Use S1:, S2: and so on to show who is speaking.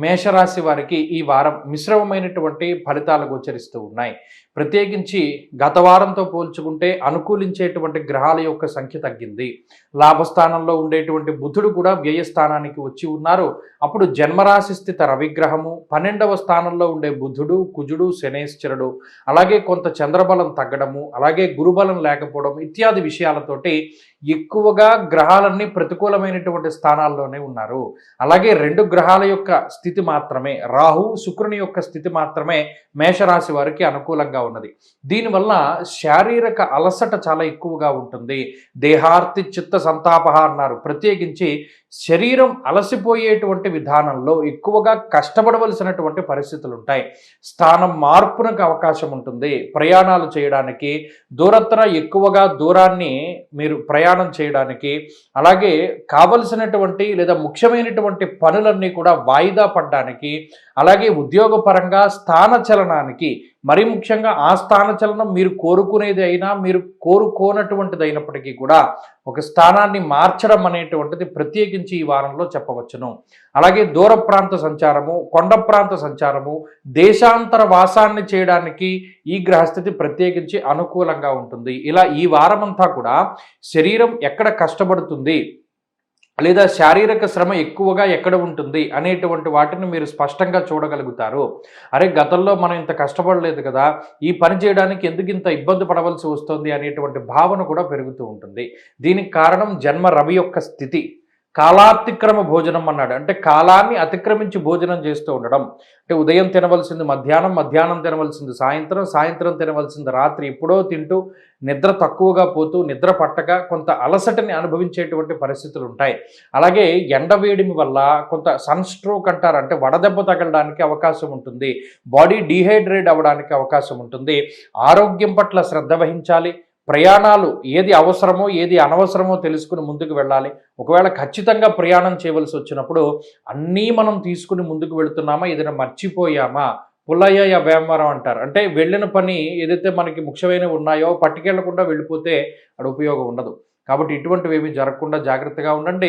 S1: మేషరాశి వారికి ఈ వారం మిశ్రమమైనటువంటి ఫలితాలు గోచరిస్తూ ఉన్నాయి. ప్రత్యేకించి గత వారంతో పోల్చుకుంటే అనుకూలించేటువంటి గ్రహాల యొక్క సంఖ్య తగ్గింది. లాభస్థానంలో ఉండేటువంటి బుధుడు కూడా వ్యయస్థానానికి వచ్చి ఉన్నారు. అప్పుడు జన్మరాశి స్థిత రవిగ్రహము, 12వ స్థానంలో ఉండే బుధుడు, కుజుడు, శనేశ్వరుడు, అలాగే కొంత చంద్రబలం తగ్గడము, అలాగే గురుబలం లేకపోవడం ఇత్యాది విషయాలతోటి ఎక్కువగా గ్రహాలన్నీ ప్రతికూలమైనటువంటి స్థానాల్లోనే ఉన్నారు. అలాగే 2 గ్రహాల యొక్క స్థితి మాత్రమే, రాహు శుక్రుని యొక్క స్థితి మాత్రమే మేషరాశి వారికి అనుకూలంగా ఉన్నది. దీనివల్ల శారీరక అలసట చాలా ఎక్కువగా ఉంటుంది. దేహార్తి చిత్త సంతాపహ అన్నారు. ప్రత్యేకించి శరీరం అలసిపోయేటువంటి విధానంలో ఎక్కువగా కష్టపడవలసినటువంటి పరిస్థితులు ఉంటాయి. స్థానం మార్పునకు అవకాశం ఉంటుంది. ప్రయాణాలు చేయడానికి, దూరత్ర ఎక్కువగా దూరాన్ని మీరు ప్రయాణం చేయడానికి, అలాగే కావలసినటువంటి లేదా ముఖ్యమైనటువంటి పనులన్నీ కూడా వాయిదా పడడానికి, అలాగే ఉద్యోగపరంగా స్థానచలనానికి, మరి ముఖ్యంగా ఆ స్థానచలనం మీరు కోరుకునేది అయినా మీరు కోరుకోనటువంటిది అయినప్పటికీ కూడా ఒక స్థానాన్ని మార్చడం అనేటువంటిది ప్రత్యేకించి ఈ వారంలో చెప్పవచ్చును. అలాగే దూర ప్రాంత సంచారము, కొండ ప్రాంత సంచారము, దేశాంతర వాసాన్ని చేయడానికి ఈ గ్రహస్థితి ప్రత్యేకించి అనుకూలంగా ఉంటుంది. ఇలా ఈ వారమంతా కూడా శరీరం ఎక్కడ కష్టపడుతుంది లేదా శారీరక శ్రమ ఎక్కువగా ఎక్కడ ఉంటుంది అనేటువంటి వాటిని మీరు స్పష్టంగా చూడగలుగుతారు. అరే గతంలో మనం ఇంత కష్టపడలేదు కదా, ఈ పని చేయడానికి ఎందుకు ఇంత ఇబ్బంది పడవలసి వస్తుంది అనేటువంటి భావన కూడా పెరుగుతూ ఉంటుంది. దీనికి కారణం జన్మ రవి యొక్క స్థితి. కాలాతిక్రమ భోజనం అన్నాడు. అంటే కాలాన్ని అతిక్రమించి భోజనం చేస్తూ ఉండడం. అంటే ఉదయం తినవలసింది మధ్యాహ్నం, మధ్యాహ్నం తినవలసింది సాయంత్రం, సాయంత్రం తినవలసింది రాత్రి, ఎప్పుడో తింటూ నిద్ర తక్కువగా పోతూ నిద్ర పట్టక కొంత అలసటని అనుభవించేటువంటి పరిస్థితులు ఉంటాయి. అలాగే ఎండవేడిమి వల్ల కొంత సన్ స్ట్రోక్ అంటారు, అంటే వడదెబ్బ తగలడానికి అవకాశం ఉంటుంది. బాడీ డీహైడ్రేట్ అవ్వడానికి అవకాశం ఉంటుంది. ఆరోగ్యం పట్ల శ్రద్ధ వహించాలి. ప్రయాణాలు ఏది అవసరమో ఏది అనవసరమో తెలుసుకుని ముందుకు వెళ్ళాలి. ఒకవేళ ఖచ్చితంగా ప్రయాణం చేయవలసి వచ్చినప్పుడు అన్నీ మనం తీసుకుని ముందుకు వెళుతున్నామా, ఏదైనా మర్చిపోయామా, పుల్లయ్య వేమవరం అంటారు. అంటే వెళ్ళిన పని ఏదైతే మనకి ముఖ్యమైనవి ఉన్నాయో పట్టుకెళ్లకుండా వెళ్ళిపోతే అది ఉపయోగం ఉండదు. కాబట్టి ఇటువంటివి ఏమీ జరగకుండా జాగ్రత్తగా ఉండండి.